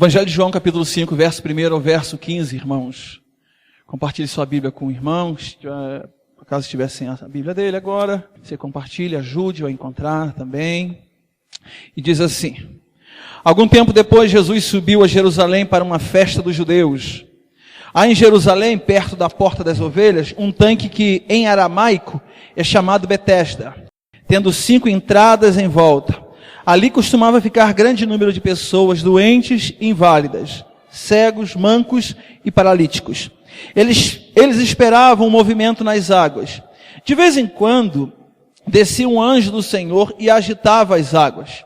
Evangelho de João, capítulo 5, verso 1 ao verso 15, irmãos. Compartilhe sua Bíblia com irmãos. Caso estiver sem a Bíblia dele agora, você compartilhe, ajude-o a encontrar também. E diz assim: algum tempo depois, Jesus subiu a Jerusalém para uma festa dos judeus. Há em Jerusalém, perto da Porta das Ovelhas, um tanque que, em aramaico, é chamado Betesda, tendo 5 entradas em volta. Ali costumava ficar grande número de pessoas doentes e inválidas, cegos, mancos e paralíticos. Eles esperavam um movimento nas águas. De vez em quando, descia um anjo do Senhor e agitava as águas.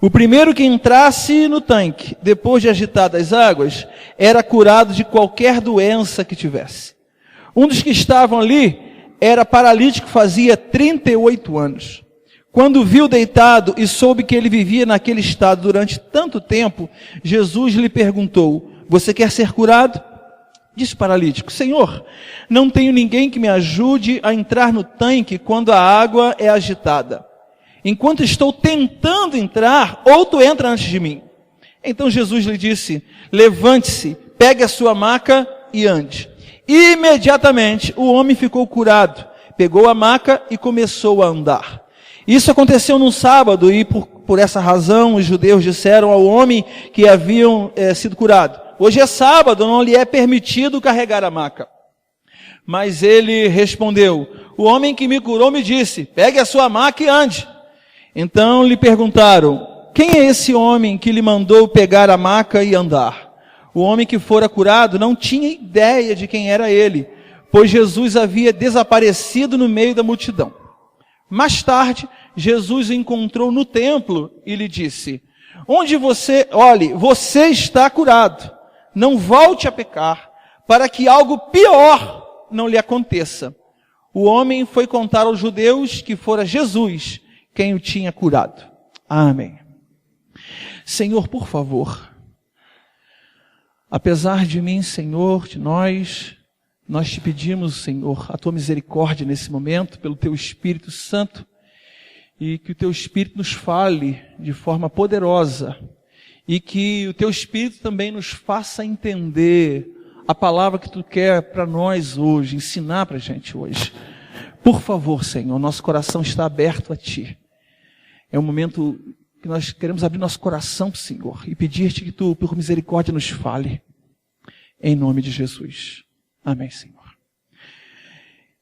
O primeiro que entrasse no tanque, depois de agitadas as águas, era curado de qualquer doença que tivesse. Um dos que estavam ali era paralítico, fazia 38 anos. Quando viu deitado e soube que ele vivia naquele estado durante tanto tempo, Jesus lhe perguntou: você quer ser curado? Disse o paralítico: Senhor, não tenho ninguém que me ajude a entrar no tanque quando a água é agitada. Enquanto estou tentando entrar, outro entra antes de mim. Então Jesus lhe disse: levante-se, pegue a sua maca e ande. Imediatamente o homem ficou curado, pegou a maca e começou a andar. Isso aconteceu num sábado e por essa razão os judeus disseram ao homem que haviam sido curado: hoje é sábado, não lhe é permitido carregar a maca. Mas ele respondeu: o homem que me curou me disse, pegue a sua maca e ande. Então lhe perguntaram: quem é esse homem que lhe mandou pegar a maca e andar? O homem que fora curado não tinha ideia de quem era ele, pois Jesus havia desaparecido no meio da multidão. Mais tarde, Jesus o encontrou no templo e lhe disse: olhe, você está curado. Não volte a pecar, para que algo pior não lhe aconteça. O homem foi contar aos judeus que fora Jesus quem o tinha curado. Amém. Senhor, por favor, apesar de mim, Senhor, de nós te pedimos, Senhor, a tua misericórdia nesse momento, pelo teu Espírito Santo, e que o teu Espírito nos fale de forma poderosa, e que o teu Espírito também nos faça entender a palavra que tu quer para nós hoje, ensinar para a gente hoje. Por favor, Senhor, nosso coração está aberto a ti. É um momento que nós queremos abrir nosso coração, Senhor, e pedir-te que tu, por misericórdia, nos fale. Em nome de Jesus. Amém, Senhor.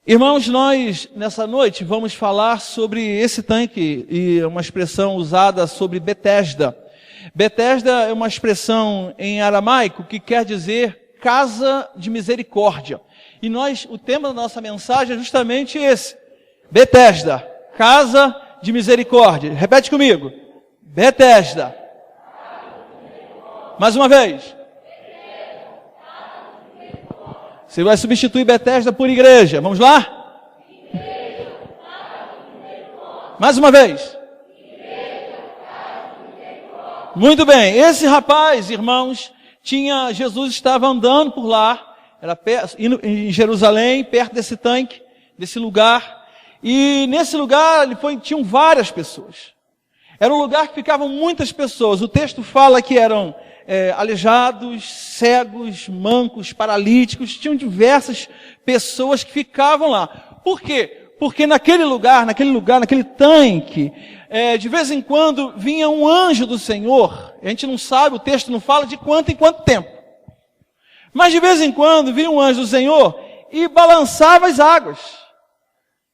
Irmãos, nós, nessa noite, vamos falar sobre esse tanque, e uma expressão usada sobre Betesda. Betesda é uma expressão em aramaico que quer dizer casa de misericórdia. E o tema da nossa mensagem é justamente esse: Betesda, casa de misericórdia. Repete comigo: Betesda. Mais uma vez. Você vai substituir Betesda por igreja. Vamos lá? Mais uma vez. Muito bem. Esse rapaz, irmãos, Jesus estava andando por lá, indo em Jerusalém, perto desse tanque, desse lugar. E nesse lugar tinham várias pessoas. Era um lugar que ficavam muitas pessoas. O texto fala que eram aleijados, cegos, mancos, paralíticos. Tinham diversas pessoas que ficavam lá. Por quê? Porque naquele tanque, de vez em quando vinha um anjo do Senhor. A gente não sabe, o texto não fala de quanto em quanto tempo. Mas de vez em quando vinha um anjo do Senhor e balançava as águas.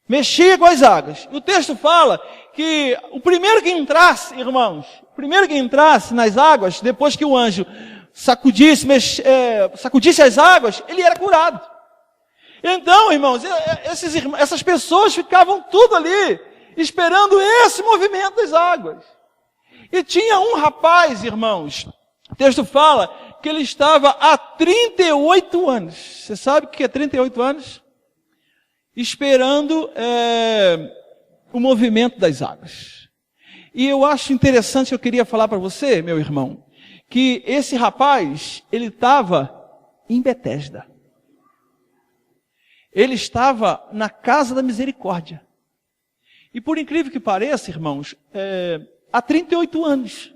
Mexia com as águas. E o texto fala que o primeiro que entrasse, irmãos, nas águas, depois que o anjo sacudisse as águas, ele era curado. Então, irmãos, essas pessoas ficavam tudo ali, esperando esse movimento das águas. E tinha um rapaz, irmãos, o texto fala que ele estava há 38 anos. Você sabe o que é 38 anos? Esperando o movimento das águas. E eu acho interessante, eu queria falar para você, meu irmão, que esse rapaz, ele estava em Betesda. Ele estava na casa da misericórdia. E por incrível que pareça, irmãos, há 38 anos.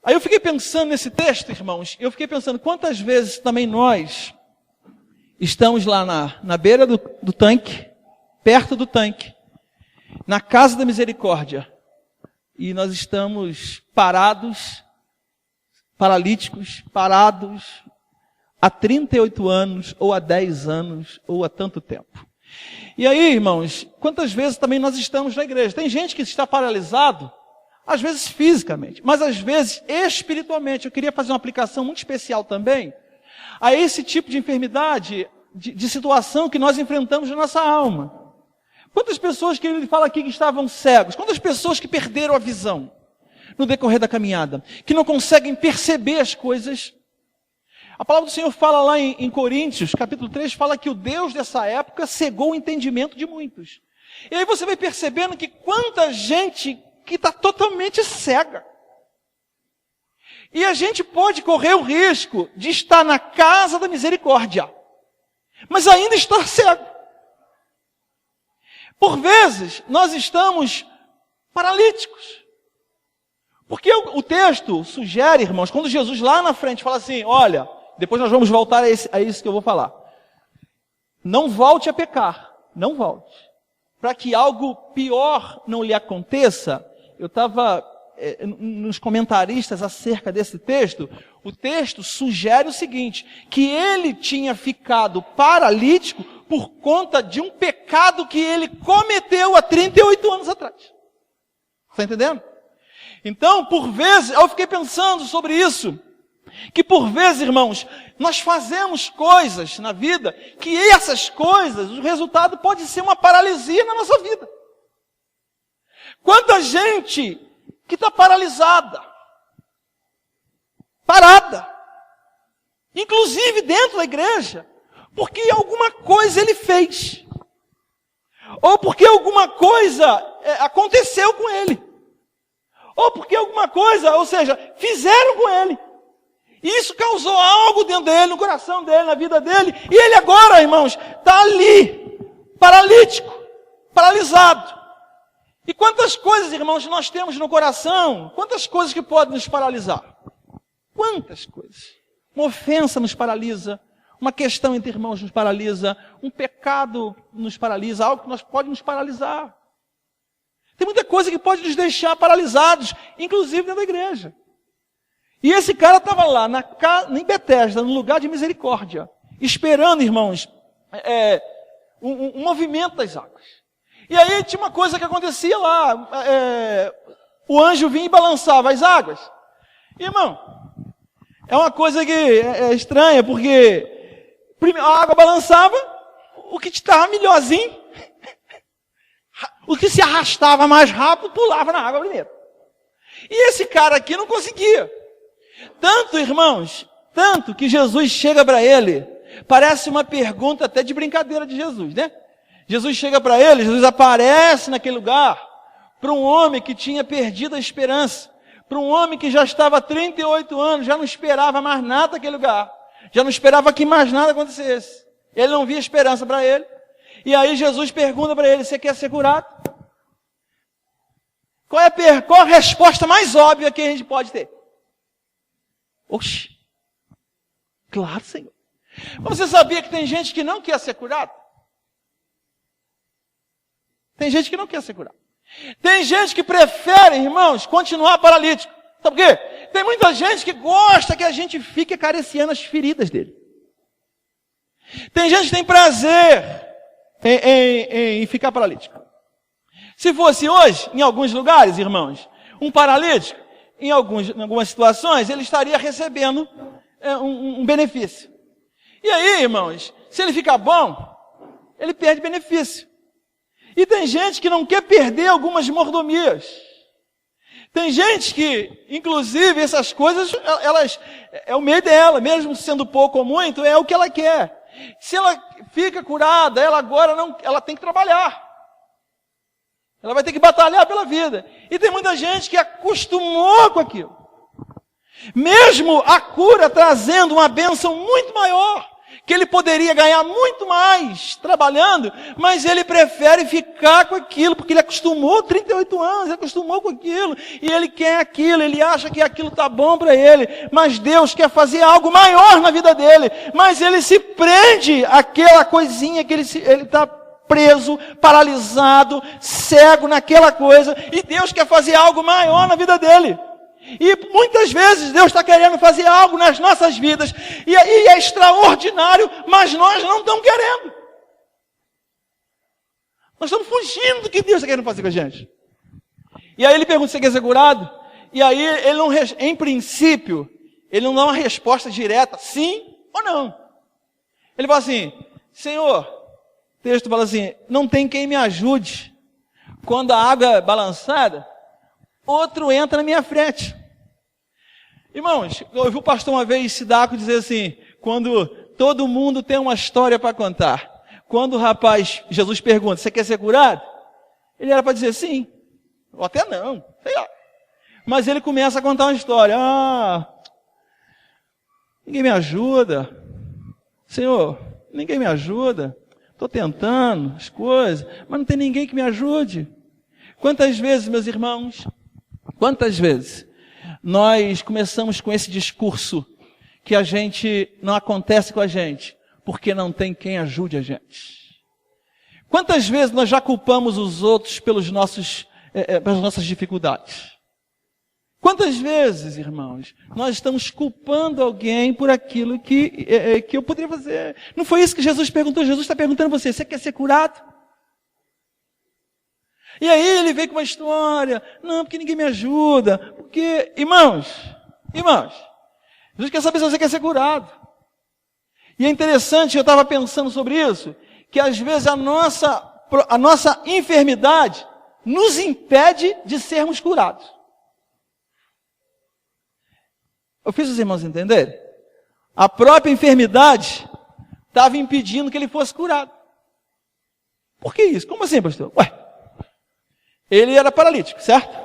Aí eu fiquei pensando nesse texto, irmãos, eu fiquei pensando quantas vezes também nós estamos lá na beira do tanque, perto do tanque, na casa da misericórdia, e nós estamos parados, paralíticos, parados, há 38 anos, ou há 10 anos, ou há tanto tempo. E aí, irmãos, quantas vezes também nós estamos na igreja? Tem gente que está paralisado, às vezes fisicamente, mas às vezes espiritualmente. Eu queria fazer uma aplicação muito especial também a esse tipo de enfermidade, de situação que nós enfrentamos na nossa alma. Quantas pessoas que ele fala aqui que estavam cegos? Quantas pessoas que perderam a visão no decorrer da caminhada? Que não conseguem perceber as coisas? A palavra do Senhor fala lá em Coríntios, capítulo 3, fala que o Deus dessa época cegou o entendimento de muitos. E aí você vai percebendo que quanta gente que está totalmente cega. E a gente pode correr o risco de estar na casa da misericórdia, mas ainda estar cego. Por vezes, nós estamos paralíticos. Porque o texto sugere, irmãos, quando Jesus lá na frente fala assim, olha, depois nós vamos voltar a isso que eu vou falar. Não volte a pecar, não volte. Para que algo pior não lhe aconteça, eu estava nos comentaristas acerca desse texto, o texto sugere o seguinte, que ele tinha ficado paralítico por conta de um pecado que ele cometeu há 38 anos atrás. Está entendendo? Então, por vezes, eu fiquei pensando sobre isso, que por vezes, irmãos, nós fazemos coisas na vida, que essas coisas, o resultado pode ser uma paralisia na nossa vida. Quanta gente que está paralisada, parada, inclusive dentro da igreja, porque alguma coisa ele fez, ou porque alguma coisa aconteceu com ele, ou porque alguma coisa, ou seja, fizeram com ele. E isso causou algo dentro dele, no coração dele, na vida dele. E ele agora, irmãos, está ali, paralítico, paralisado. E quantas coisas, irmãos, nós temos no coração, quantas coisas que podem nos paralisar? Quantas coisas? Uma ofensa nos paralisa, uma questão entre irmãos nos paralisa, um pecado nos paralisa, algo que pode nos paralisar. Tem muita coisa que pode nos deixar paralisados, inclusive dentro da igreja. E esse cara estava lá, em Betesda, no lugar de misericórdia, esperando, irmãos, um movimento das águas. E aí tinha uma coisa que acontecia lá, o anjo vinha e balançava as águas. Irmão, é uma coisa que é estranha, porque a água balançava, o que estava melhorzinho, o que se arrastava mais rápido, pulava na água primeiro. E esse cara aqui não conseguia. Tanto, irmãos, tanto que Jesus chega para ele, parece uma pergunta até de brincadeira de Jesus, né? Jesus chega para ele, Jesus aparece naquele lugar, para um homem que tinha perdido a esperança, para um homem que já estava há 38 anos, já não esperava mais nada naquele lugar, já não esperava que mais nada acontecesse. Ele não via esperança para ele. E aí Jesus pergunta para ele, você quer ser curado? Qual a resposta mais óbvia que a gente pode ter? Oxe, claro, Senhor. Mas você sabia que tem gente que não quer ser curado? Tem gente que não quer ser curado. Tem gente que prefere, irmãos, continuar paralítico. Sabe por quê? Tem muita gente que gosta que a gente fique acariciando as feridas dele. Tem gente que tem prazer em ficar paralítico. Se fosse hoje, em alguns lugares, irmãos, um paralítico, em algumas situações, ele estaria recebendo um benefício. E aí, irmãos, se ele ficar bom, ele perde benefício. E tem gente que não quer perder algumas mordomias. Tem gente que, inclusive, essas coisas, é o meio dela, mesmo sendo pouco ou muito, é o que ela quer. Se ela fica curada, ela tem que trabalhar. Ela vai ter que batalhar pela vida. E tem muita gente que acostumou com aquilo. Mesmo a cura trazendo uma bênção muito maior, que ele poderia ganhar muito mais trabalhando, mas ele prefere ficar com aquilo, porque ele acostumou 38 anos, ele acostumou com aquilo, e ele quer aquilo, ele acha que aquilo está bom para ele, mas Deus quer fazer algo maior na vida dele, mas ele se prende àquela coisinha que ele está preso, paralisado, cego naquela coisa, e Deus quer fazer algo maior na vida dele. E muitas vezes Deus está querendo fazer algo nas nossas vidas, e é extraordinário, mas nós não estamos querendo. Nós estamos fugindo do que Deus está querendo fazer com a gente. E aí ele pergunta se você quer ser curado, e aí ele não, em princípio, ele não dá uma resposta direta, sim ou não. Ele fala assim, Senhor, o texto fala assim, não tem quem me ajude. Quando a água é balançada, outro entra na minha frente. Irmãos, eu ouvi o pastor uma vez, Sidaco, dizer assim, quando todo mundo tem uma história para contar. Quando o rapaz, Jesus pergunta, você quer ser curado? Ele era para dizer sim, ou até não, sei lá. Mas ele começa a contar uma história. Ninguém me ajuda. Senhor, ninguém me ajuda. Estou tentando as coisas, mas não tem ninguém que me ajude. Quantas vezes, meus irmãos, quantas vezes nós começamos com esse discurso que a gente não acontece com a gente, porque não tem quem ajude a gente? Quantas vezes nós já culpamos os outros pelas nossas dificuldades? Quantas vezes, irmãos, nós estamos culpando alguém por aquilo que eu poderia fazer? Não foi isso que Jesus perguntou? Jesus está perguntando a você, você quer ser curado? E aí ele veio com uma história, não, porque ninguém me ajuda, porque, irmãos, Jesus quer saber se você quer ser curado. E é interessante, eu estava pensando sobre isso, que às vezes a nossa enfermidade nos impede de sermos curados. Eu fiz os irmãos entenderem? A própria enfermidade estava impedindo que ele fosse curado. Por que isso? Como assim, pastor? Ele era paralítico, certo?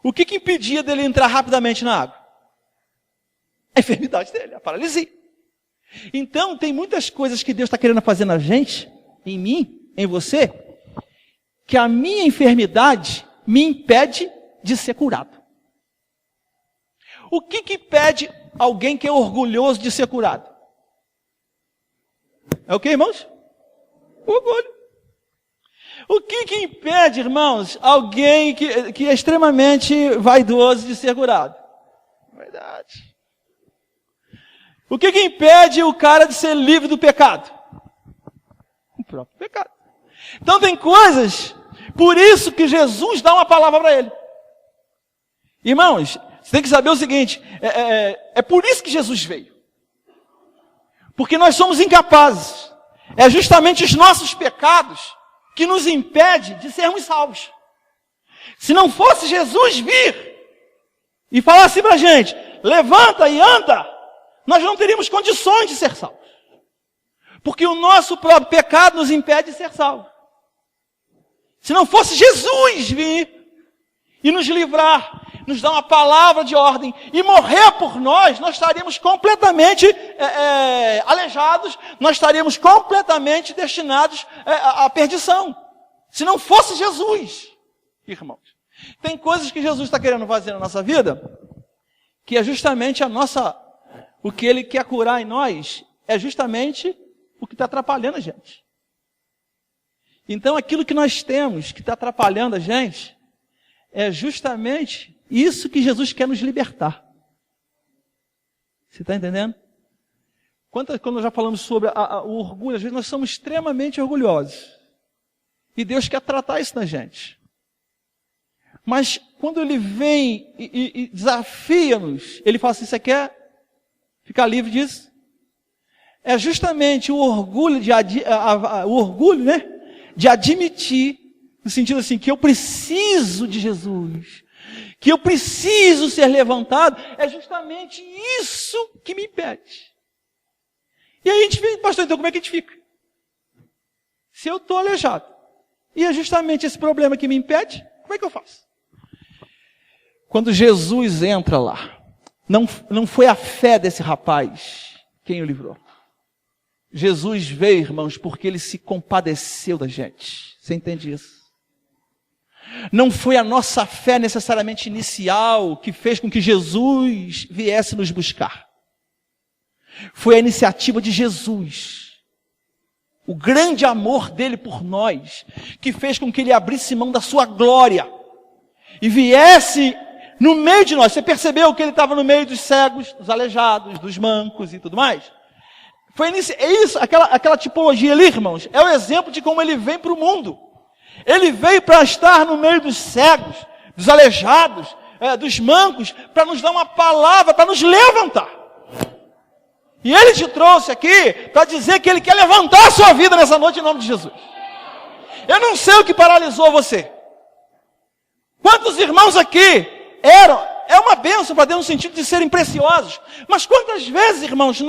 O que impedia dele entrar rapidamente na água? A enfermidade dele, a paralisia. Então, tem muitas coisas que Deus está querendo fazer na gente, em mim, em você, que a minha enfermidade me impede de ser curado. O que impede alguém que é orgulhoso de ser curado? É o que, irmãos? O orgulho. O que impede, irmãos, alguém que é extremamente vaidoso de ser curado? Verdade. O que impede o cara de ser livre do pecado? O próprio pecado. Então tem coisas, por isso que Jesus dá uma palavra para ele. Irmãos, você tem que saber o seguinte, é por isso que Jesus veio. Porque nós somos incapazes. É justamente os nossos pecados que nos impede de sermos salvos. Se não fosse Jesus vir e falar assim para a gente, levanta e anda, nós não teríamos condições de ser salvos. Porque o nosso próprio pecado nos impede de ser salvos. Se não fosse Jesus vir e nos livrar, nos dar uma palavra de ordem e morrer por nós, nós estaríamos completamente aleijados, nós estaríamos completamente destinados à perdição. Se não fosse Jesus, irmãos. Tem coisas que Jesus está querendo fazer na nossa vida, que é justamente o que Ele quer curar em nós, é justamente o que está atrapalhando a gente. Então aquilo que nós temos, que está atrapalhando a gente, é justamente isso que Jesus quer nos libertar. Você está entendendo? Quando nós já falamos sobre o orgulho, às vezes nós somos extremamente orgulhosos. E Deus quer tratar isso na gente. Mas quando Ele vem e desafia-nos, Ele fala assim, você quer ficar livre disso? É justamente o orgulho de admitir, no sentido assim, que eu preciso de Jesus, que eu preciso ser levantado, é justamente isso que me impede. E aí a gente fica, pastor, então como é que a gente fica? Se eu estou aleijado, e é justamente esse problema que me impede, como é que eu faço? Quando Jesus entra lá, não foi a fé desse rapaz quem o livrou. Jesus veio, irmãos, porque Ele se compadeceu da gente. Você entende isso? Não foi a nossa fé necessariamente inicial que fez com que Jesus viesse nos buscar. Foi a iniciativa de Jesus. O grande amor dele por nós, que fez com que Ele abrisse mão da sua glória e viesse no meio de nós. Você percebeu que Ele estava no meio dos cegos, dos aleijados, dos mancos e tudo mais? É isso, aquela tipologia ali, irmãos, é o exemplo de como Ele vem para o mundo. Ele veio para estar no meio dos cegos, dos aleijados, dos mancos, para nos dar uma palavra, para nos levantar. E Ele te trouxe aqui para dizer que Ele quer levantar a sua vida nessa noite em nome de Jesus. Eu não sei o que paralisou você. Quantos irmãos aqui é uma bênção para Deus no sentido de serem preciosos. Mas quantas vezes, irmãos,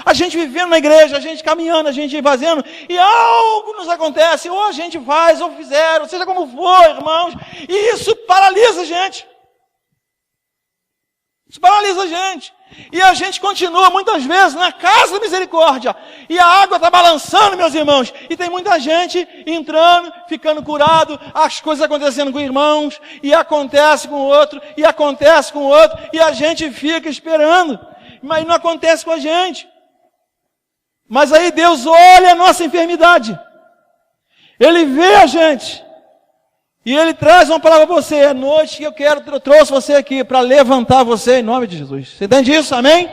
a gente vivendo na igreja, a gente caminhando, a gente fazendo, e algo nos acontece, ou a gente faz, ou fizeram, seja como for, irmãos, e isso paralisa a gente. Isso paralisa a gente. E a gente continua muitas vezes na casa da misericórdia. E a água está balançando, meus irmãos. E tem muita gente entrando, ficando curado, as coisas acontecendo com irmãos, e acontece com o outro, e acontece com o outro, e a gente fica esperando. Mas não acontece com a gente. Mas aí Deus olha a nossa enfermidade. Ele vê a gente. E Ele traz uma palavra para você. É noite que eu trouxe você aqui para levantar você em nome de Jesus. Você entende isso? Amém?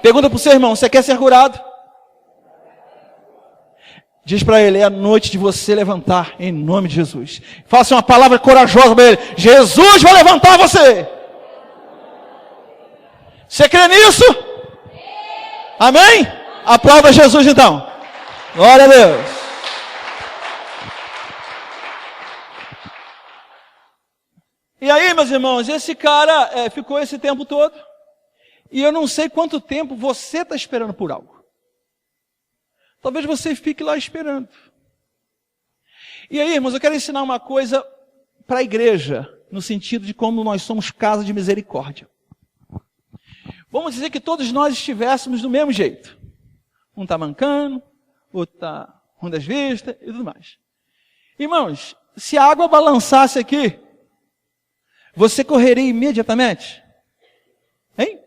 Pergunta para o seu irmão, você quer ser curado? Diz para ele, é a noite de você levantar em nome de Jesus. Faça uma palavra corajosa para ele. Jesus vai levantar você. Você crê nisso? Amém? Aplauda Jesus então. Glória a Deus. E aí, meus irmãos, esse cara ficou esse tempo todo. E eu não sei quanto tempo você está esperando por algo. Talvez você fique lá esperando. E aí, irmãos, eu quero ensinar uma coisa para a igreja, no sentido de como nós somos casa de misericórdia. Vamos dizer que todos nós estivéssemos do mesmo jeito. Um está mancando, outro está ruim das vistas e tudo mais. Irmãos, se a água balançasse aqui, você correria imediatamente? Hein?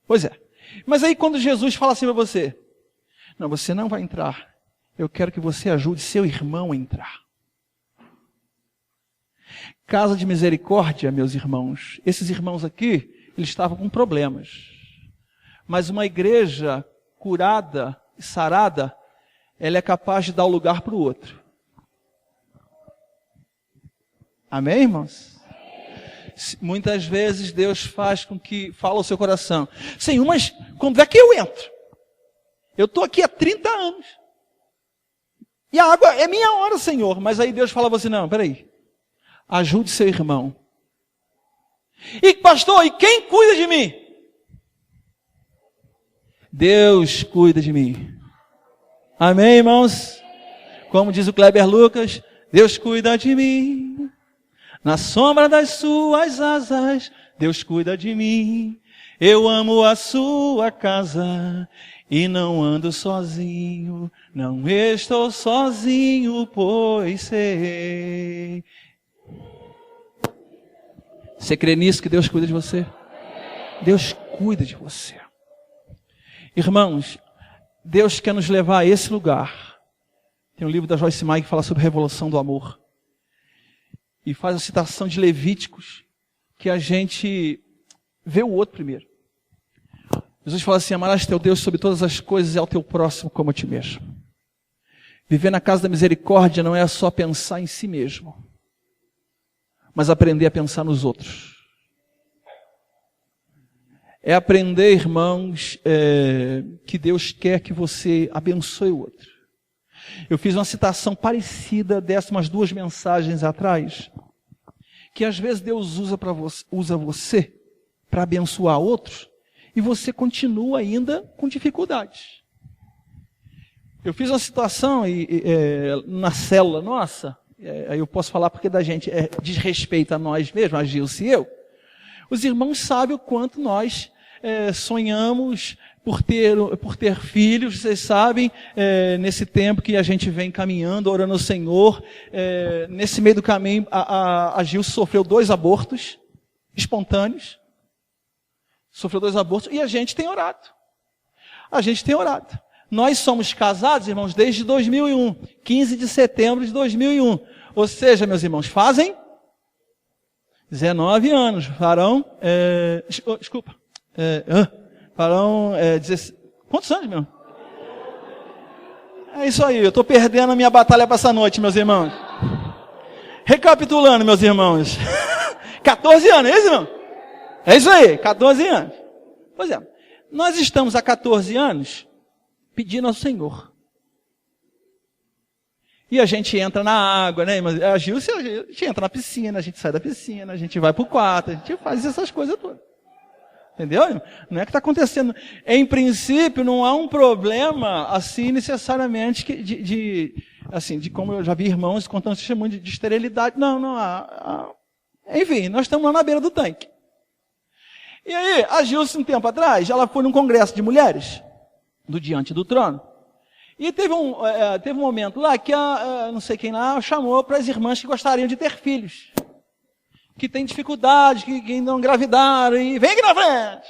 Pois é. Mas aí quando Jesus fala assim para você, não, você não vai entrar. Eu quero que você ajude seu irmão a entrar. Casa de misericórdia, meus irmãos. Esses irmãos aqui, eles estavam com problemas. Mas uma igreja curada e sarada, ela é capaz de dar o lugar para o outro. Amém, irmãos? Muitas vezes Deus faz com que fala ao seu coração, Senhor, mas quando é que eu entro? Eu estou aqui há 30 anos. E a água é minha hora, Senhor. Mas aí Deus fala a você, não, peraí. Ajude seu irmão. E pastor, e quem cuida de mim? Deus cuida de mim. Amém, irmãos? Como diz o Kleber Lucas, Deus cuida de mim. Na sombra das suas asas, Deus cuida de mim. Eu amo a sua casa e não ando sozinho. Não estou sozinho, pois sei. Você crê nisso, que Deus cuida de você? Deus cuida de você. Irmãos, Deus quer nos levar a esse lugar. Tem um livro da Joyce Meyer que fala sobre a revolução do amor. E faz a citação de Levíticos, que a gente vê o outro primeiro. Jesus fala assim, amarás teu Deus sobre todas as coisas e ao teu próximo como a ti mesmo. Viver na casa da misericórdia não é só pensar em si mesmo, mas aprender a pensar nos outros. É aprender, irmãos, que Deus quer que você abençoe o outro. Eu fiz uma citação parecida dessa umas 2 mensagens atrás, que às vezes Deus usa você para abençoar outros, e você continua ainda com dificuldades. Eu fiz uma situação na célula nossa, aí eu posso falar porque da gente diz respeito a nós mesmos, a Gilce e eu. Os irmãos sabem o quanto nós sonhamos por ter filhos. Vocês sabem, nesse tempo que a gente vem caminhando, orando ao Senhor, nesse meio do caminho, a Gil sofreu 2 abortos espontâneos. Sofreu 2 abortos e a gente tem orado. A gente tem orado. Nós somos casados, irmãos, desde 2001, 15 de setembro de 2001. Ou seja, meus irmãos, fazem 19 anos. Farão, farão 16. Quantos anos, meu? É isso aí, eu estou perdendo a minha batalha para essa noite, meus irmãos. Recapitulando, meus irmãos. 14 anos, é isso, irmão? É isso aí, 14 anos. Pois é, nós estamos há 14 anos pedindo ao Senhor. E a gente entra na água, né? A Gil, a gente entra na piscina, a gente sai da piscina, a gente vai pro quarto, a gente faz essas coisas todas. Entendeu? Não é que está acontecendo. Em princípio, não há um problema, assim, necessariamente, de como eu já vi irmãos contando testemunho de esterilidade. Não há. Enfim, nós estamos lá na beira do tanque. E aí, a Gilce, um tempo atrás, ela foi num congresso de mulheres, do Diante do Trono. E teve um momento lá que não sei quem lá chamou para as irmãs que gostariam de ter filhos. Que tem dificuldade, que não engravidaram, e vem aqui na frente.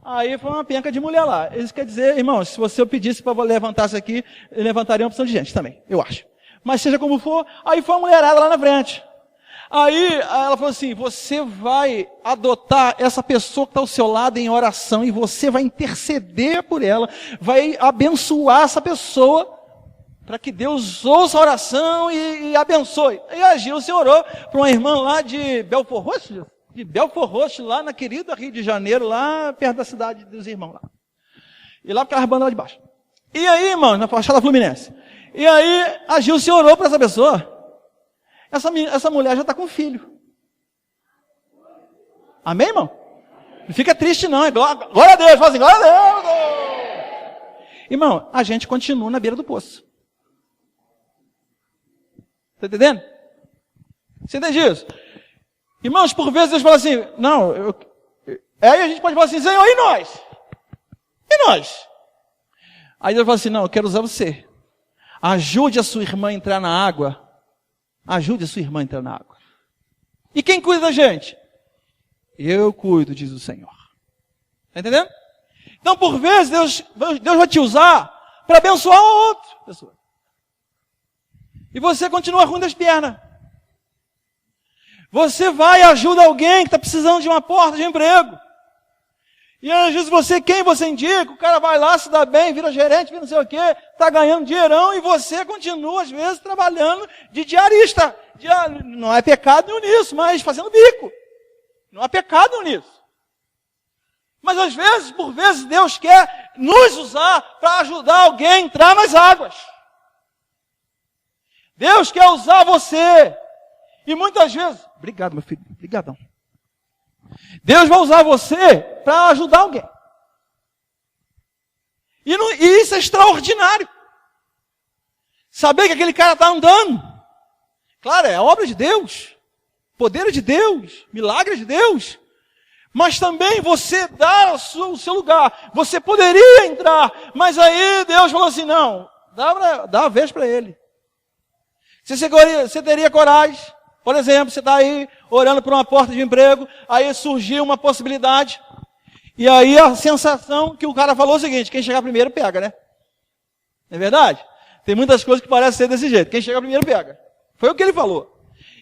Aí foi uma penca de mulher lá. Isso quer dizer, irmãos, se você pedisse para levantar isso aqui, levantaria uma opção de gente também, eu acho. Mas seja como for, aí foi uma mulherada lá na frente. Aí ela falou assim, você vai adotar essa pessoa que está ao seu lado em oração e você vai interceder por ela, vai abençoar essa pessoa para que Deus ouça a oração e abençoe. E a Gilce orou para uma irmã lá de Belfort Roxo, lá na querida Rio de Janeiro, lá perto da cidade dos irmãos lá. E lá aquelas bandas lá de baixo. E aí, irmão, na Baixada Fluminense. E aí a Gilce orou para essa pessoa. Essa mulher já está com filho. Amém, irmão? Não fica triste não, é glória a Deus, fala assim, glória a Deus. Irmão, a gente continua na beira do poço. Está entendendo? Você entende isso? Irmãos, por vezes Deus fala assim, aí a gente pode falar assim, Senhor, e nós? E nós? Aí Deus fala assim, não, eu quero usar você. Ajude a sua irmã a entrar na água. Ajude a sua irmã a entrar na água. E quem cuida da gente? Eu cuido, diz o Senhor. Está entendendo? Então, por vezes, Deus vai te usar para abençoar a outra pessoa. E você continua ruim das pernas. Você vai e ajuda alguém que está precisando de uma porta de emprego. E às vezes quem você indica, o cara vai lá, se dá bem, vira gerente, vira não sei o quê, está ganhando dinheirão e você continua, às vezes, trabalhando de diarista. Não é pecado nenhum nisso, mas fazendo bico. Não há pecado nenhum nisso. Mas às vezes, por vezes, Deus quer nos usar para ajudar alguém a entrar nas águas. Deus quer usar você. E muitas vezes, obrigado meu filho, obrigadão. Deus vai usar você para ajudar alguém. E isso é extraordinário. Saber que aquele cara está andando. Claro, é obra de Deus. Poder de Deus. Milagre de Deus. Mas também você dar o seu lugar. Você poderia entrar. Mas aí Deus falou assim, não. Dá a vez para ele. Você teria coragem. Por exemplo, você está aí orando por uma porta de emprego, aí surgiu uma possibilidade, e aí a sensação que o cara falou é o seguinte, quem chegar primeiro pega, né? Não é verdade? Tem muitas coisas que parecem ser desse jeito, quem chegar primeiro pega. Foi o que ele falou.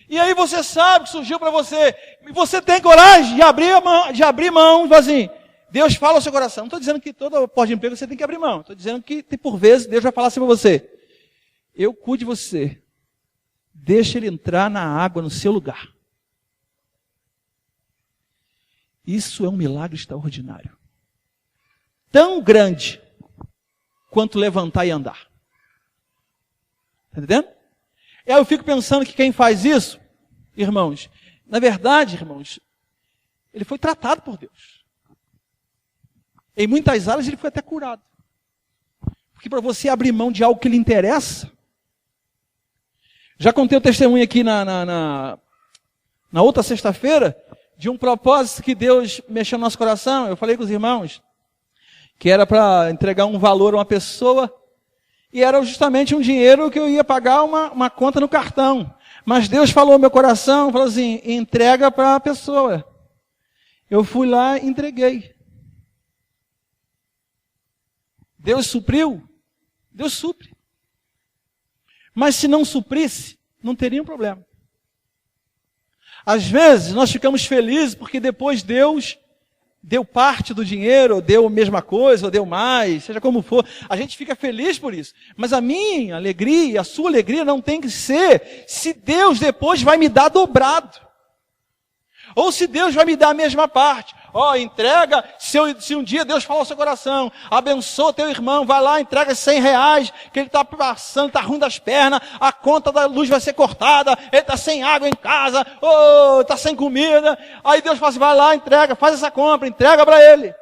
E aí você sabe que surgiu para você, e você tem coragem de abrir mão, e falar assim, Deus fala ao seu coração. Não estou dizendo que toda porta de emprego você tem que abrir mão, estou dizendo que por vezes Deus vai falar assim para você, eu cuido de você. Deixa ele entrar na água no seu lugar. Isso é um milagre extraordinário. Tão grande quanto levantar e andar. Está entendendo? Eu fico pensando que quem faz isso, irmãos, na verdade, irmãos, ele foi tratado por Deus. Em muitas áreas ele foi até curado. Porque para você abrir mão de algo que lhe interessa, já contei o testemunho aqui na outra sexta-feira, de um propósito que Deus mexeu no nosso coração. Eu falei com os irmãos que era para entregar um valor a uma pessoa, e era justamente um dinheiro que eu ia pagar uma conta no cartão. Mas Deus falou no meu coração, falou assim, entrega para a pessoa. Eu fui lá e entreguei. Deus supriu? Deus supre. Mas se não suprisse, não teria um problema. Às vezes nós ficamos felizes porque depois Deus deu parte do dinheiro, ou deu a mesma coisa, ou deu mais, seja como for. A gente fica feliz por isso. Mas a minha alegria, a sua alegria não tem que ser se Deus depois vai me dar dobrado. Ou se Deus vai me dar a mesma parte. Entrega, se um dia Deus falar ao seu coração, abençoa teu irmão, vai lá, entrega R$100, que ele está passando, está ruim das pernas, a conta da luz vai ser cortada, ele está sem água em casa, está sem comida. Aí Deus fala assim, vai lá, entrega, faz essa compra, entrega para ele.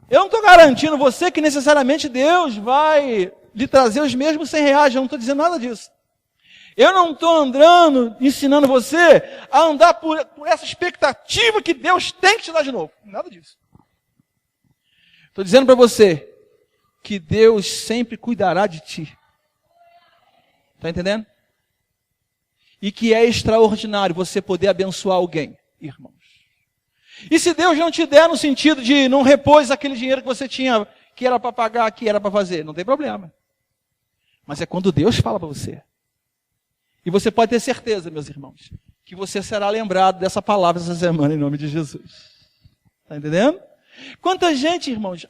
Eu não estou garantindo você que necessariamente Deus vai lhe trazer os mesmos R$100, eu não estou dizendo nada disso. Eu não estou andando, ensinando você a andar por essa expectativa que Deus tem que te dar de novo. Nada disso. Estou dizendo para você que Deus sempre cuidará de ti. Está entendendo? E que é extraordinário você poder abençoar alguém, irmãos. E se Deus não te der no sentido de não repôs aquele dinheiro que você tinha, que era para pagar, que era para fazer, não tem problema. Mas é quando Deus fala para você. E você pode ter certeza, meus irmãos, que você será lembrado dessa palavra essa semana em nome de Jesus. Está entendendo? Quanta gente, irmãos,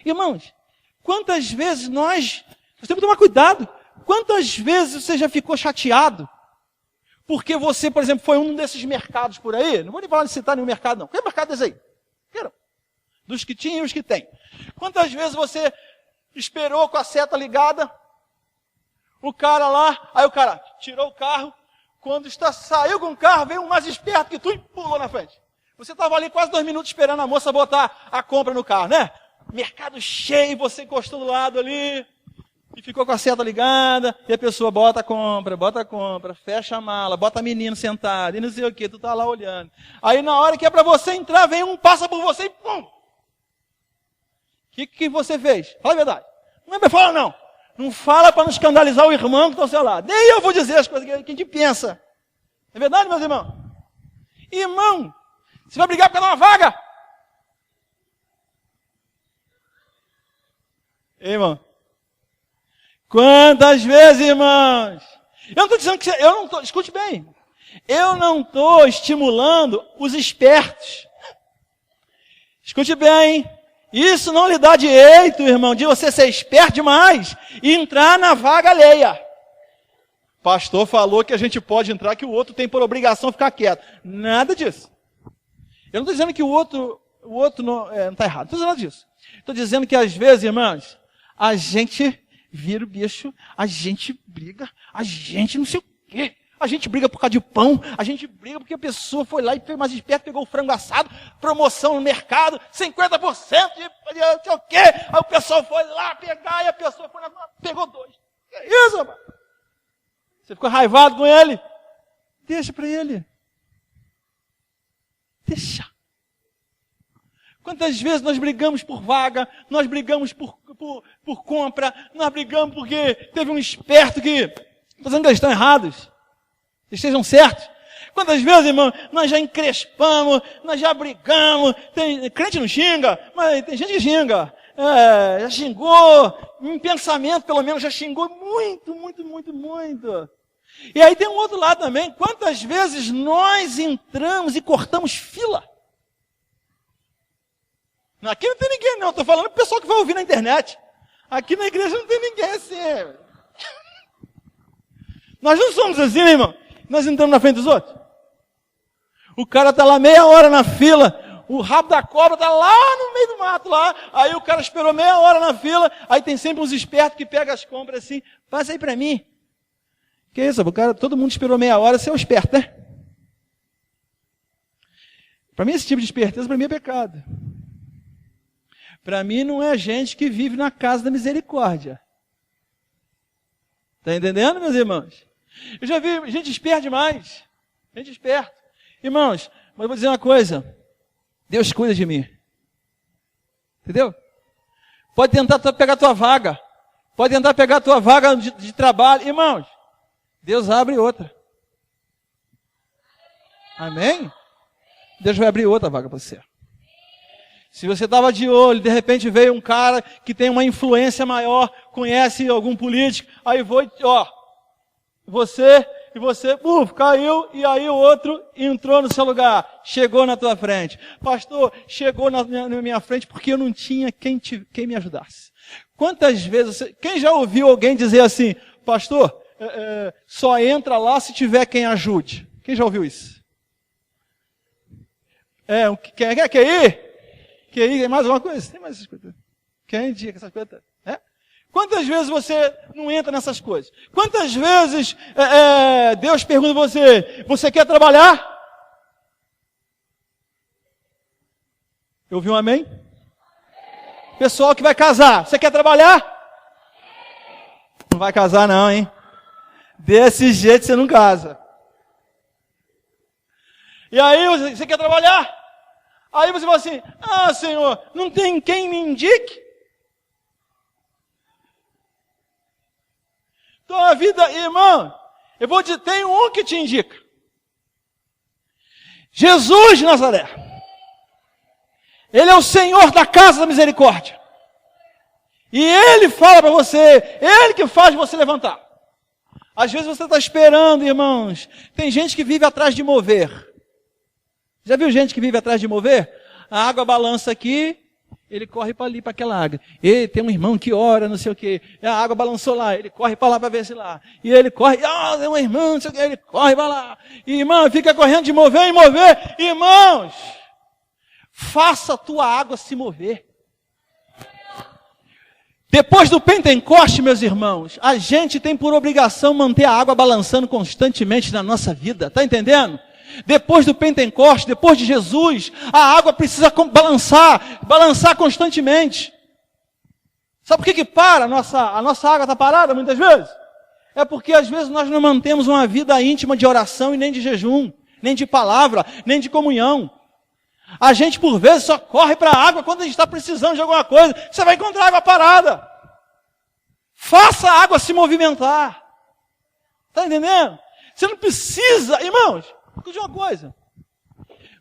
irmãos, quantas vezes nós temos que tomar cuidado. Quantas vezes você já ficou chateado? Porque você, por exemplo, foi um desses mercados por aí. Não vou nem falar de citar nenhum mercado, não. Que mercado é esse aí? Dos que tinham e os que tem. Quantas vezes você esperou com a seta ligada? O cara lá, aí o cara tirou o carro, quando saiu com o carro, veio um mais esperto que tu e pulou na frente. Você estava ali quase 2 minutos esperando a moça botar a compra no carro, né? Mercado cheio, você encostou do lado ali, e ficou com a seta ligada, e a pessoa bota a compra, fecha a mala, bota a menina sentada, e não sei o que, tu tá lá olhando. Aí na hora que é para você entrar, vem um, passa por você e pum! O que você fez? Fala a verdade. Não é para falar não. Não fala para não escandalizar o irmão que está ao seu lado. Nem eu vou dizer as coisas que a gente pensa. É verdade, meus irmãos? Irmão, você vai brigar por causa de uma vaga? Ei, irmão. Quantas vezes, irmãos? Eu não estou dizendo que escute bem. Eu não estou estimulando os espertos. Escute bem. Isso não lhe dá direito, irmão, de você ser esperto demais e entrar na vaga alheia. Pastor falou que a gente pode entrar, que o outro tem por obrigação ficar quieto. Nada disso. Eu não estou dizendo que o outro não está errado. Não estou dizendo nada disso. Estou dizendo que às vezes, irmãos, a gente vira o bicho, a gente briga, a gente não sei o quê. A gente briga por causa de pão, a gente briga porque a pessoa foi lá e foi mais esperto, pegou o frango assado, promoção no mercado, 50% de não sei o quê. Aí o pessoal foi lá pegar e a pessoa foi lá, pegou 2. Que isso, rapaz? Você ficou raivado com ele? Deixa para ele. Deixa. Quantas vezes nós brigamos por vaga, nós brigamos por compra, nós brigamos porque teve um esperto que... Estou dizendo que eles estão errados. Estejam certos. Quantas vezes, irmão, nós já encrespamos, nós já brigamos. Crente não xinga, mas tem gente que xinga. Já xingou, em pensamento pelo menos já xingou muito, muito, muito, muito. E aí tem um outro lado também. Quantas vezes nós entramos e cortamos fila? Aqui não tem ninguém não, estou falando para o pessoal que vai ouvir na internet. Aqui na igreja não tem ninguém assim. Nós não somos assim, irmão. Nós entramos na frente dos outros. O cara está lá meia hora na fila, o rabo da cobra está lá no meio do mato lá. Aí o cara esperou meia hora na fila, aí tem sempre uns espertos que pegam as compras assim, passa aí para mim. Que isso, o cara, todo mundo esperou meia hora, você é o esperto, né? Para mim esse tipo de esperteza, para mim é pecado. Para mim não é gente que vive na casa da misericórdia. Está entendendo, meus irmãos? Eu já vi gente esperta demais. Gente esperta. Irmãos, mas eu vou dizer uma coisa. Deus cuida de mim. Entendeu? Pode tentar pegar a tua vaga. Pode tentar pegar a tua vaga de trabalho. Irmãos, Deus abre outra. Amém? Deus vai abrir outra vaga para você. Se você estava de olho, de repente veio um cara que tem uma influência maior, conhece algum político, aí você caiu, e aí o outro entrou no seu lugar, chegou na tua frente. Pastor, chegou na minha frente porque eu não tinha quem me ajudasse. Quantas vezes, quem já ouviu alguém dizer assim, pastor, só entra lá se tiver quem ajude? Quem já ouviu isso? Quer ir? Quer ir? Tem mais alguma coisa? Tem mais essas coisas? Quem indica essas coisas? Quantas vezes você não entra nessas coisas? Quantas vezes Deus pergunta a você quer trabalhar? Eu ouvi um amém? Pessoal que vai casar, você quer trabalhar? Não vai casar não, hein? Desse jeito você não casa. E aí, você quer trabalhar? Aí você fala assim, Senhor, não tem quem me indique? Tua vida, irmão, eu vou dizer, tem um que te indica. Jesus de Nazaré. Ele é o Senhor da casa da misericórdia. E Ele fala para você, Ele que faz você levantar. Às vezes você está esperando, irmãos. Tem gente que vive atrás de mover. Já viu gente que vive atrás de mover? A água balança aqui, ele corre para ali, para aquela água. E tem um irmão que ora, não sei o quê. A água balançou lá, ele corre para lá para ver se lá. E ele corre, tem um irmão, não sei o quê, ele corre para lá. E irmão, fica correndo de mover em mover. Irmãos, faça a tua água se mover. Depois do Pentecoste, meus irmãos, a gente tem por obrigação manter a água balançando constantemente na nossa vida. Está entendendo? Depois do Pentecoste, depois de Jesus, a água precisa balançar constantemente. Sabe por que para? A nossa água está parada muitas vezes? É porque às vezes nós não mantemos uma vida íntima de oração e nem de jejum, nem de palavra, nem de comunhão. A gente por vezes só corre para a água quando a gente está precisando de alguma coisa. Você vai encontrar água parada. Faça a água se movimentar. Está entendendo? Você não precisa, irmãos, vou dizer uma coisa.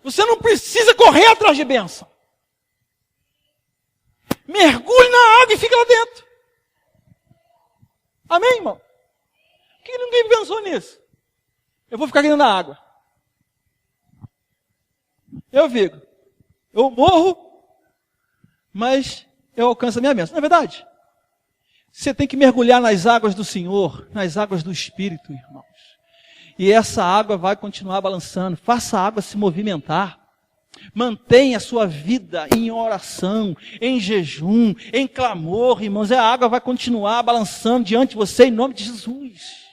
Você não precisa correr atrás de bênção. Mergulhe na água e fica lá dentro. Amém, irmão? Por que ninguém pensou nisso? Eu vou ficar aqui dentro da água. Eu fico. Eu morro, mas eu alcanço a minha bênção. Não é verdade? Você tem que mergulhar nas águas do Senhor, nas águas do Espírito, irmãos. E essa água vai continuar balançando. Faça a água se movimentar. Mantenha a sua vida em oração, em jejum, em clamor, irmãos. A água vai continuar balançando diante de você em nome de Jesus.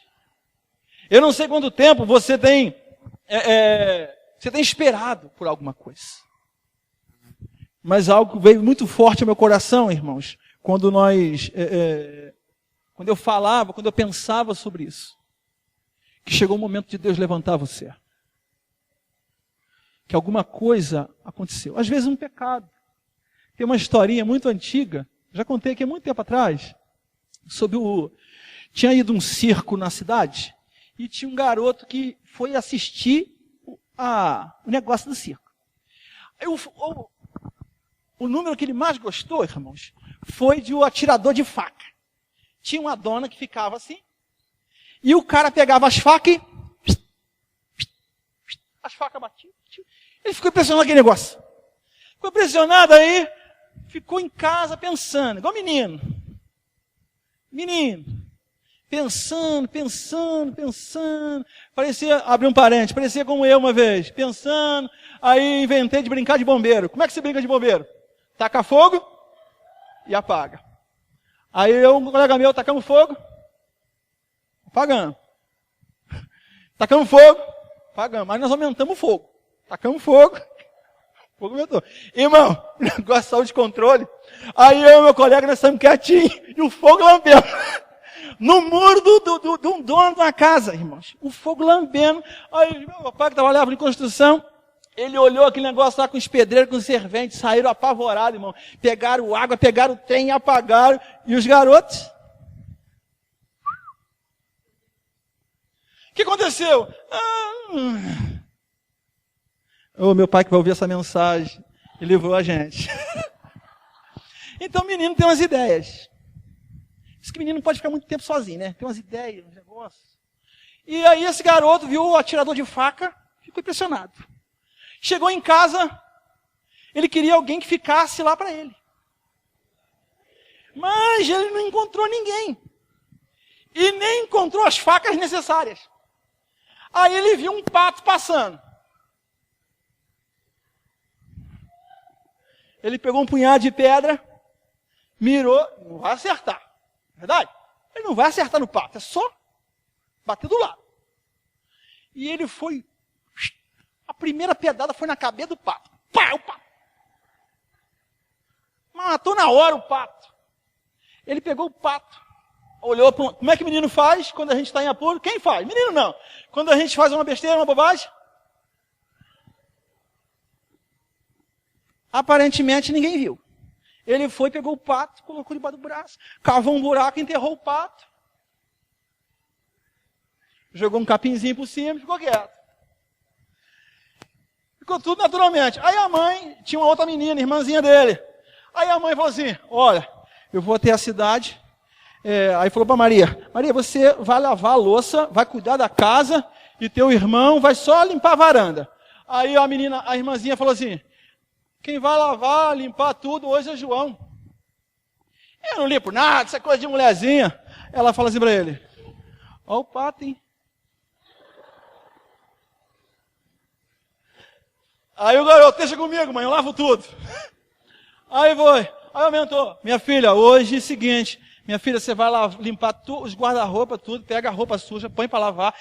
Eu não sei quanto tempo você tem esperado por alguma coisa. Mas algo veio muito forte ao meu coração, irmãos, quando eu pensava sobre isso. Que chegou o momento de Deus levantar você. Que alguma coisa aconteceu. Às vezes um pecado. Tem uma historinha muito antiga, já contei aqui há muito tempo atrás, tinha ido um circo na cidade, e tinha um garoto que foi assistir o negócio do circo. Aí o número que ele mais gostou, irmãos, foi de um atirador de faca. Tinha uma dona que ficava assim, e o cara pegava as facas e as facas batiam. Ele ficou impressionado com aquele negócio. Ficou impressionado aí, ficou em casa pensando, igual menino. Pensando. Parecia, abri um parênteses, parecia como eu uma vez. Pensando, aí inventei de brincar de bombeiro. Como é que você brinca de bombeiro? Taca fogo e apaga. Aí eu e um colega meu tacamos fogo, apagamos. Tacamos fogo, apagamos. Mas nós aumentamos o fogo. Tacamos fogo, fogo aumentou. Irmão, negócio de saúde de controle. Aí eu e meu colega, nós estamos quietinhos, e o fogo lambendo. No muro de um dono de uma casa, irmãos. O fogo lambendo. Aí meu pai que trabalhava em construção, Ele olhou aquele negócio lá com os pedreiros, com os serventes, saíram apavorados, irmão. Pegaram água, pegaram o trem, apagaram. E os garotos? O que aconteceu? Meu pai que vai ouvir essa mensagem, ele livrou a gente. Então o menino tem umas ideias. Diz que o menino não pode ficar muito tempo sozinho, né? Tem umas ideias, uns negócios. E aí esse garoto viu o atirador de faca, ficou impressionado. Chegou em casa, ele queria alguém que ficasse lá para ele. Mas ele não encontrou ninguém. E nem encontrou as facas necessárias. Aí ele viu um pato passando. Ele pegou um punhado de pedra, mirou, não vai acertar. Verdade? Ele não vai acertar no pato, é só bater do lado. E ele foi... A primeira pedrada foi na cabeça do pato. Pá, o pato. Matou na hora o pato. Ele pegou o pato, olhou para como é que o menino faz quando a gente está em apuro? Quem faz? Menino não. Quando a gente faz uma besteira, uma bobagem? Aparentemente ninguém viu. Ele foi, pegou o pato, colocou debaixo do braço, cavou um buraco, enterrou o pato. Jogou um capinzinho por cima e ficou quieto. Ficou tudo naturalmente. Aí a mãe, tinha uma outra menina, irmãzinha dele. Aí a mãe falou assim, olha, eu vou até a cidade. Aí falou para Maria, Maria, você vai lavar a louça, vai cuidar da casa, e teu irmão vai só limpar a varanda. Aí a irmãzinha falou assim, quem vai lavar, limpar tudo hoje é João. Eu não limpo nada, isso é coisa de mulherzinha. Ela fala assim para ele, ó o pato, hein? Aí o garoto, deixa comigo, mãe, eu lavo tudo. Aí aumentou. Minha filha, hoje é o seguinte, minha filha, você vai lá limpar os guarda-roupa, tudo, pega a roupa suja, põe para lavar,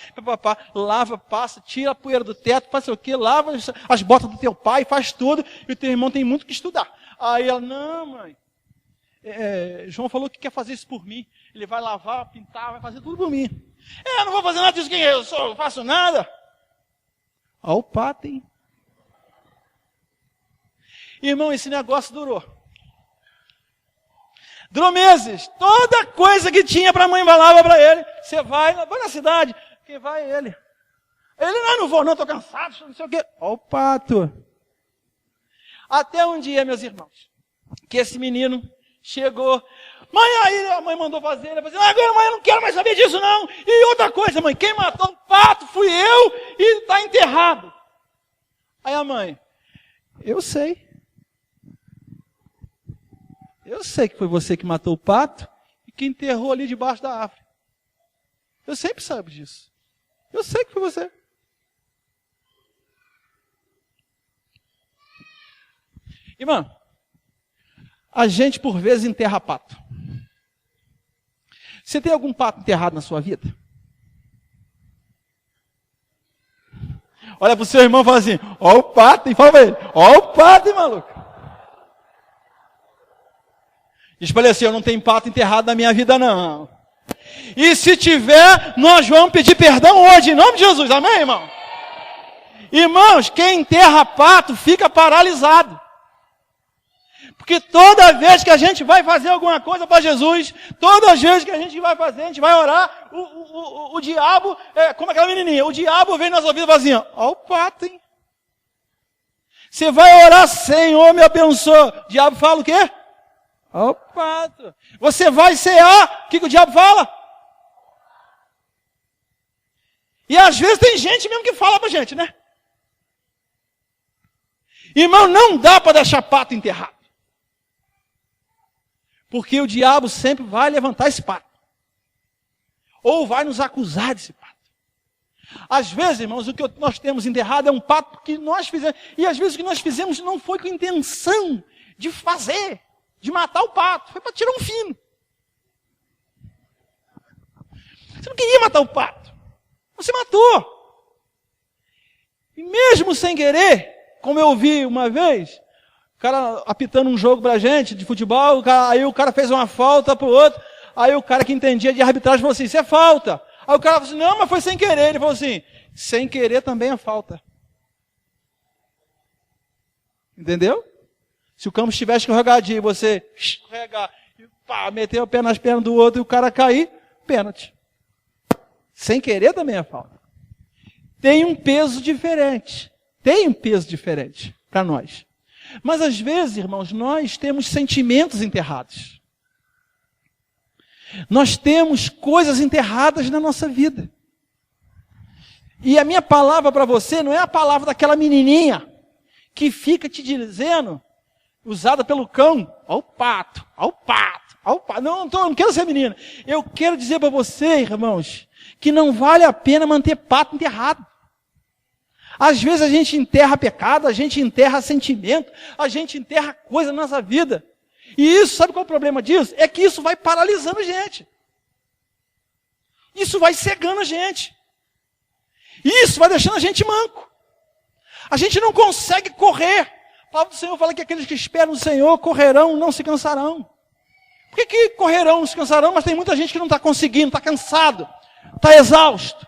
lava, passa, tira a poeira do teto, faz o quê, lava as botas do teu pai, faz tudo, e o teu irmão tem muito que estudar. Aí ela, não, mãe, João falou que quer fazer isso por mim, ele vai lavar, pintar, vai fazer tudo por mim. Eu não vou fazer nada disso, quem eu sou, não faço nada. Ó o pato, hein? Irmão, esse negócio durou. Durou meses. Toda coisa que tinha para a mãe falava para ele. Você vai na cidade. Quem vai é ele. Ele, não vou não, estou cansado, não sei o quê. Ó o pato. Até um dia, meus irmãos, que esse menino chegou. Mãe, aí a mãe mandou fazer. Ele falou assim, agora mãe, eu não quero mais saber disso não. E outra coisa, mãe, quem matou o pato fui eu e está enterrado. Aí a mãe, eu sei. Eu sei que foi você que matou o pato e que enterrou ali debaixo da árvore. Eu sempre soube disso. Eu sei que foi você. Irmão, a gente por vezes enterra pato. Você tem algum pato enterrado na sua vida? Olha para o seu irmão e fala assim, ó o pato, e fala para ele, ó o pato, hein, maluco. Diz para ele assim, eu não tenho pato enterrado na minha vida não. E se tiver, nós vamos pedir perdão hoje, em nome de Jesus, amém, irmão? Irmãos, quem enterra pato fica paralisado. Porque toda vez que a gente vai fazer alguma coisa para Jesus, todas as vezes que a gente vai fazer, a gente vai orar, o diabo, como aquela menininha, o diabo vem nas ouvidas e fala assim, ó o pato, hein? Você vai orar, Senhor, me abençoa. O diabo fala o quê? Ó o pato. Você vai cear, o que o diabo fala? E às vezes tem gente mesmo que fala pra gente, né? Irmão, não dá para deixar pato enterrado. Porque o diabo sempre vai levantar esse pato. Ou vai nos acusar desse pato. Às vezes, irmãos, o que nós temos enterrado é um pato que nós fizemos. E às vezes o que nós fizemos não foi com intenção de fazer, de matar o pato. Foi para tirar um fino. Você não queria matar o pato. Você matou. E mesmo sem querer, como eu vi uma vez, o cara apitando um jogo pra gente de futebol, aí o cara fez uma falta pro outro, aí o cara que entendia de arbitragem falou assim, isso é falta. Aí o cara falou assim, não, mas foi sem querer. Ele falou assim, sem querer também é falta. Entendeu? Se o campo estiver escorregadio e você escorregar e meter o pé nas pernas do outro e o cara cair, pênalti. Sem querer também é falta. Tem um peso diferente. Tem um peso diferente para nós. Mas às vezes, irmãos, nós temos sentimentos enterrados. Nós temos coisas enterradas na nossa vida. E a minha palavra para você não é a palavra daquela menininha que fica te dizendo, usada pelo cão, ó o pato, ó o pato, ó o pato. Não quero ser menina. Eu quero dizer para você, irmãos, que não vale a pena manter pato enterrado. Às vezes a gente enterra pecado, a gente enterra sentimento, a gente enterra coisa na nossa vida. E isso, sabe qual é o problema disso? É que isso vai paralisando a gente. Isso vai cegando a gente. Isso vai deixando a gente manco. A gente não consegue correr. A palavra do Senhor fala que aqueles que esperam no Senhor correrão, não se cansarão. Por que correrão, não se cansarão? Mas tem muita gente que não está conseguindo, está cansado, está exausto.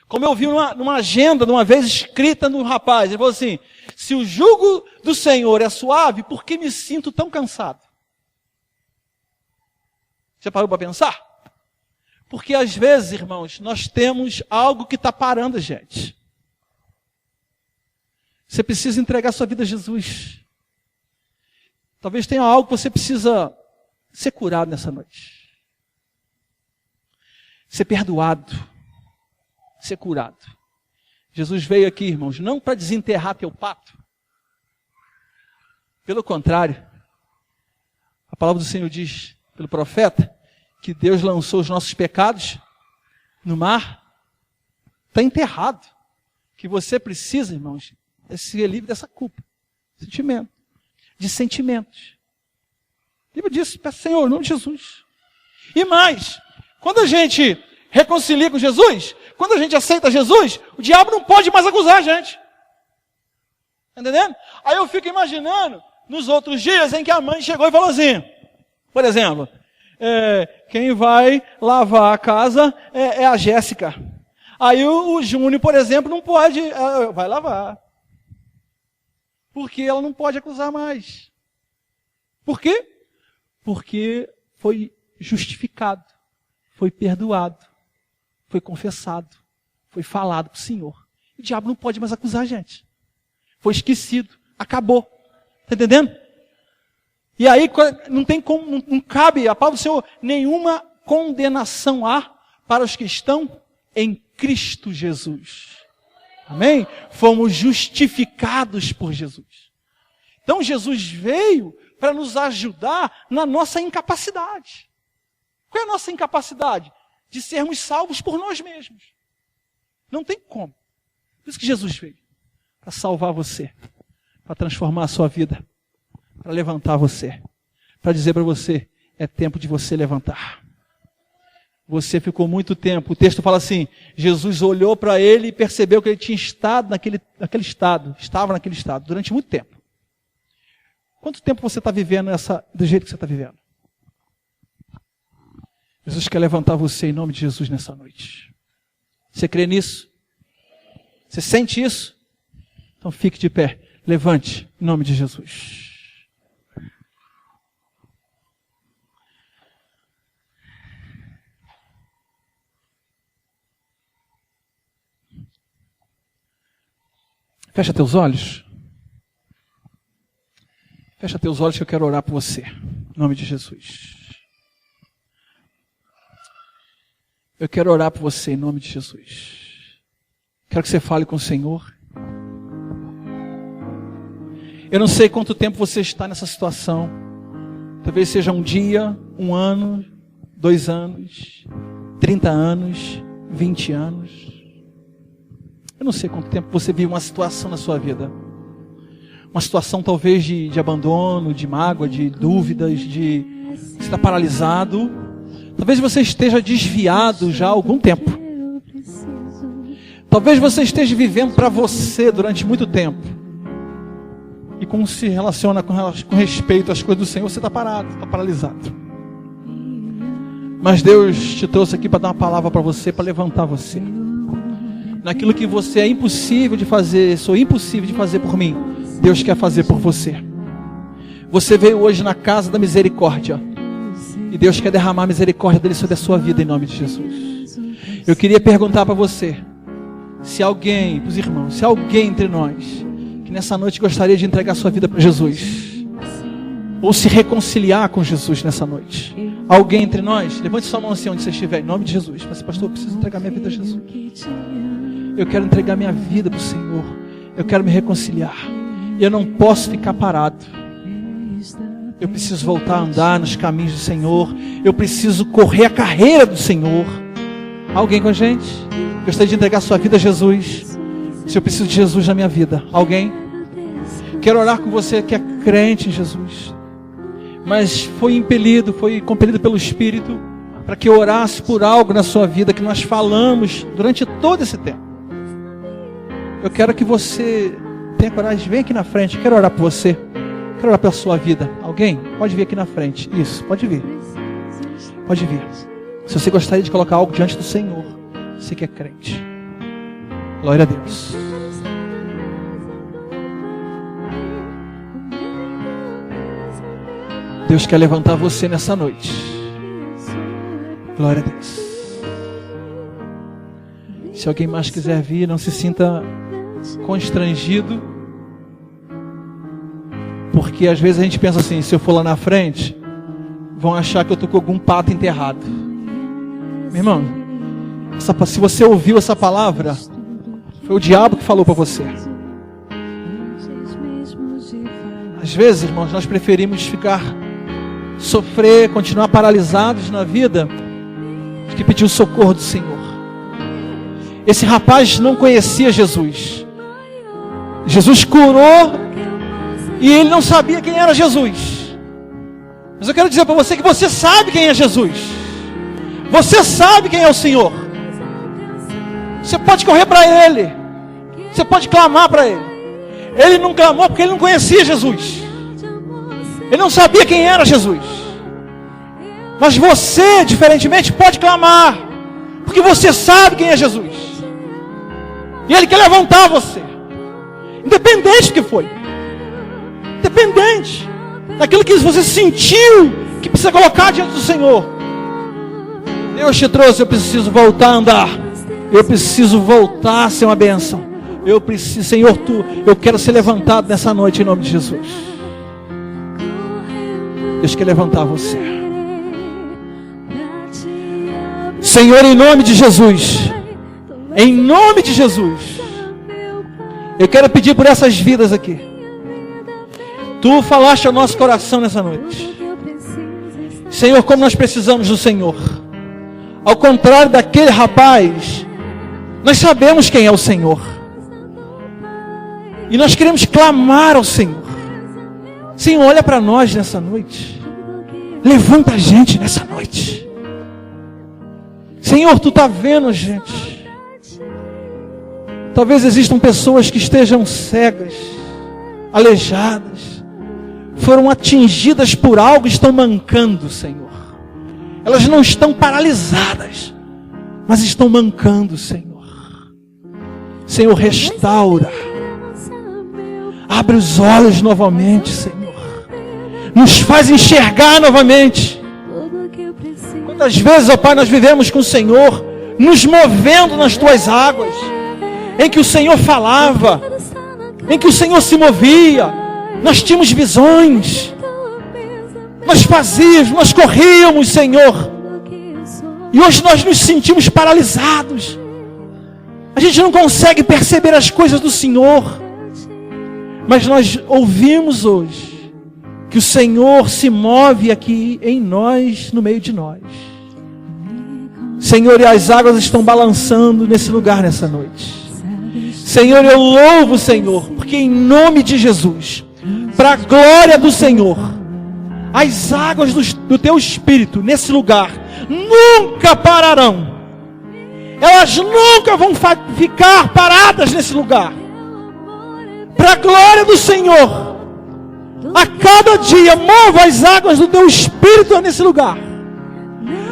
Como eu vi numa agenda, de uma vez escrita no rapaz, ele falou assim, se o jugo do Senhor é suave, por que me sinto tão cansado? Você parou para pensar? Porque às vezes, irmãos, nós temos algo que está parando a gente. Você precisa entregar sua vida a Jesus. Talvez tenha algo que você precisa ser curado nessa noite. Ser perdoado. Ser curado. Jesus veio aqui, irmãos, não para desenterrar teu pato. Pelo contrário, a palavra do Senhor diz, pelo profeta, que Deus lançou os nossos pecados no mar. Está enterrado. O que você precisa, irmãos, é ser livre dessa culpa. Sentimento. De sentimentos. Livre disso, peça, Senhor, em nome de Jesus. E mais, quando a gente reconcilia com Jesus, quando a gente aceita Jesus, o diabo não pode mais acusar a gente. Entendendo? Aí eu fico imaginando, nos outros dias em que a mãe chegou e falou assim, por exemplo, quem vai lavar a casa é a Jéssica. Aí o Júnior, por exemplo, não pode, vai lavar. Porque ela não pode acusar mais. Por quê? Porque foi justificado, foi perdoado, foi confessado, foi falado para o Senhor. O diabo não pode mais acusar a gente. Foi esquecido, acabou. Está entendendo? E aí não tem como, não cabe, a palavra do Senhor, nenhuma condenação há para os que estão em Cristo Jesus. Amém? Fomos justificados por Jesus. Então Jesus veio para nos ajudar na nossa incapacidade. Qual é a nossa incapacidade? De sermos salvos por nós mesmos. Não tem como. Por isso que Jesus veio. Para salvar você. Para transformar a sua vida. Para levantar você. Para dizer para você, é tempo de você levantar. Você ficou muito tempo. O texto fala assim, Jesus olhou para ele e percebeu que ele tinha estado naquele estado. Estava naquele estado durante muito tempo. Quanto tempo você está vivendo do jeito que você está vivendo? Jesus quer levantar você em nome de Jesus nessa noite. Você crê nisso? Você sente isso? Então fique de pé. Levante em nome de Jesus. Fecha teus olhos. Fecha teus olhos que eu quero orar por você. Em nome de Jesus. Eu quero orar por você em nome de Jesus. Quero que você fale com o Senhor. Eu não sei quanto tempo você está nessa situação. Talvez seja um dia, 1 ano, 2 anos, 30 anos, 20 anos. Eu não sei quanto tempo você vive uma situação na sua vida. Uma situação talvez de abandono, de mágoa, de dúvidas, de estar paralisado. Talvez você esteja desviado já há algum tempo. Talvez você esteja vivendo para você durante muito tempo. E como se relaciona com respeito às coisas do Senhor, você está parado, está paralisado. Mas Deus te trouxe aqui para dar uma palavra para você, para levantar você. Naquilo que você é impossível de fazer, sou impossível de fazer por mim. Deus quer fazer por você. Você veio hoje na casa da misericórdia. E Deus quer derramar a misericórdia dele sobre a sua vida em nome de Jesus. Eu queria perguntar para você, se alguém, para os irmãos, se alguém entre nós, que nessa noite gostaria de entregar sua vida para Jesus, ou se reconciliar com Jesus nessa noite. Alguém entre nós, levante sua mão assim onde você estiver, em nome de Jesus. Mas, pastor, eu preciso entregar minha vida a Jesus. Eu quero entregar minha vida para o Senhor. Eu quero me reconciliar. E eu não posso ficar parado. Eu preciso voltar a andar nos caminhos do Senhor. Eu preciso correr a carreira do Senhor. Alguém com a gente? Gostaria de entregar sua vida a Jesus. Se eu preciso de Jesus na minha vida. Alguém? Quero orar com você que é crente em Jesus, mas foi compelido pelo Espírito para que eu orasse por algo na sua vida que nós falamos durante todo esse tempo. Eu quero que você tenha coragem, vem aqui na frente, eu quero orar por você, quero orar pela sua vida. Alguém? Pode vir aqui na frente. Isso, pode vir. Pode vir. Se você gostaria de colocar algo diante do Senhor, você que é crente. Glória a Deus. Deus quer levantar você nessa noite. Glória a Deus. Se alguém mais quiser vir, não se sinta constrangido, porque às vezes a gente pensa assim, se eu for lá na frente, vão achar que eu estou com algum pato enterrado. Meu irmão, se você ouviu essa palavra, foi o diabo que falou para você. Às vezes, irmãos, nós preferimos sofrer, continuar paralisados na vida, do que pedir o socorro do Senhor. Esse rapaz não conhecia Jesus. Jesus curou e ele não sabia quem era Jesus. Mas eu quero dizer para você que você sabe quem é Jesus. Você sabe quem é o Senhor. Você pode correr para Ele. Você pode clamar para Ele. Ele não clamou porque ele não conhecia Jesus. Ele não sabia quem era Jesus. Mas você, diferentemente, pode clamar, porque você sabe quem é Jesus. E Ele quer levantar você, independente do que foi, independente daquilo que você sentiu que precisa colocar diante do Senhor. Deus te trouxe, eu preciso voltar a andar. Eu preciso voltar a ser uma bênção. Eu preciso, Senhor, eu quero ser levantado nessa noite em nome de Jesus. Deus quer levantar você. Senhor, em nome de Jesus, em nome de Jesus, eu quero pedir por essas vidas aqui. Tu falaste ao nosso coração nessa noite, Senhor, como nós precisamos do Senhor. Ao contrário daquele rapaz, nós sabemos quem é o Senhor, e nós queremos clamar ao Senhor. Senhor, olha para nós nessa noite. Levanta a gente nessa noite. Senhor, Tu está vendo a gente. Talvez existam pessoas que estejam cegas, aleijadas, foram atingidas por algo e estão mancando, Senhor. Elas não estão paralisadas, mas estão mancando, Senhor. Senhor, restaura. Abre os olhos novamente, Senhor. Nos faz enxergar novamente. Quantas vezes, ó Pai, nós vivemos com o Senhor, nos movendo nas Tuas águas, em que o Senhor falava, em que o Senhor se movia, nós tínhamos visões, nós fazíamos, nós corríamos, Senhor, e hoje nós nos sentimos paralisados. A gente não consegue perceber as coisas do Senhor, mas nós ouvimos hoje que o Senhor se move aqui em nós, no meio de nós. Senhor, e as águas estão balançando nesse lugar nessa noite. Senhor, eu louvo o Senhor, porque em nome de Jesus, para a glória do Senhor, as águas do Teu Espírito nesse lugar nunca pararão. Elas nunca vão ficar paradas nesse lugar. Para a glória do Senhor, a cada dia mova as águas do Teu Espírito nesse lugar,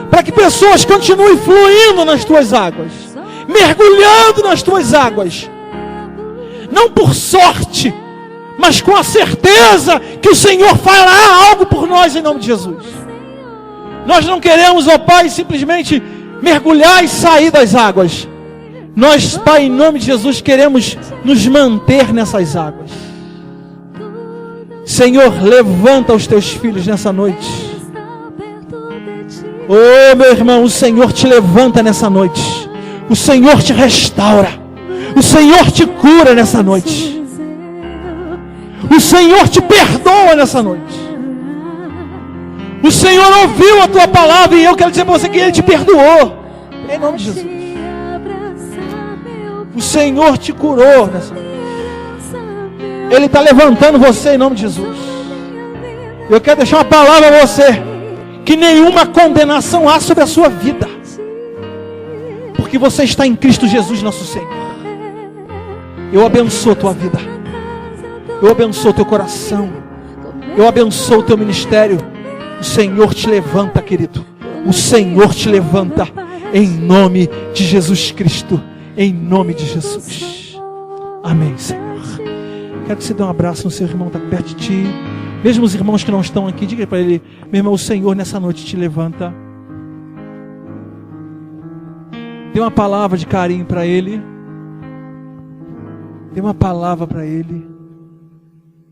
para que pessoas continuem fluindo nas Tuas águas, mergulhando nas Tuas águas, não por sorte, mas com a certeza que o Senhor fará algo por nós em nome de Jesus. Nós não queremos, ó Pai, simplesmente mergulhar e sair das águas. Nós, Pai, em nome de Jesus, queremos nos manter nessas águas. Senhor, levanta os teus filhos nessa noite. Oh, meu irmão, o Senhor te levanta nessa noite. O Senhor te restaura. O Senhor te cura nessa noite. O Senhor te perdoa nessa noite. O Senhor ouviu a tua palavra e eu quero dizer para você que Ele te perdoou. Em nome de Jesus. O Senhor te curou nessa noite. Ele está levantando você em nome de Jesus. Eu quero deixar uma palavra a você. Que nenhuma condenação há sobre a sua vida. Porque você está em Cristo Jesus, nosso Senhor. Eu abençoo a tua vida. Eu abençoo o teu coração. Eu abençoo o teu ministério. O Senhor te levanta, querido. O Senhor te levanta. Em nome de Jesus Cristo. Em nome de Jesus. Amém, Senhor. Quero que você dê um abraço no seu irmão que está perto de ti. Mesmo os irmãos que não estão aqui, diga para ele: meu irmão, o Senhor nessa noite te levanta. Dê uma palavra de carinho para ele. Dê uma palavra para ele.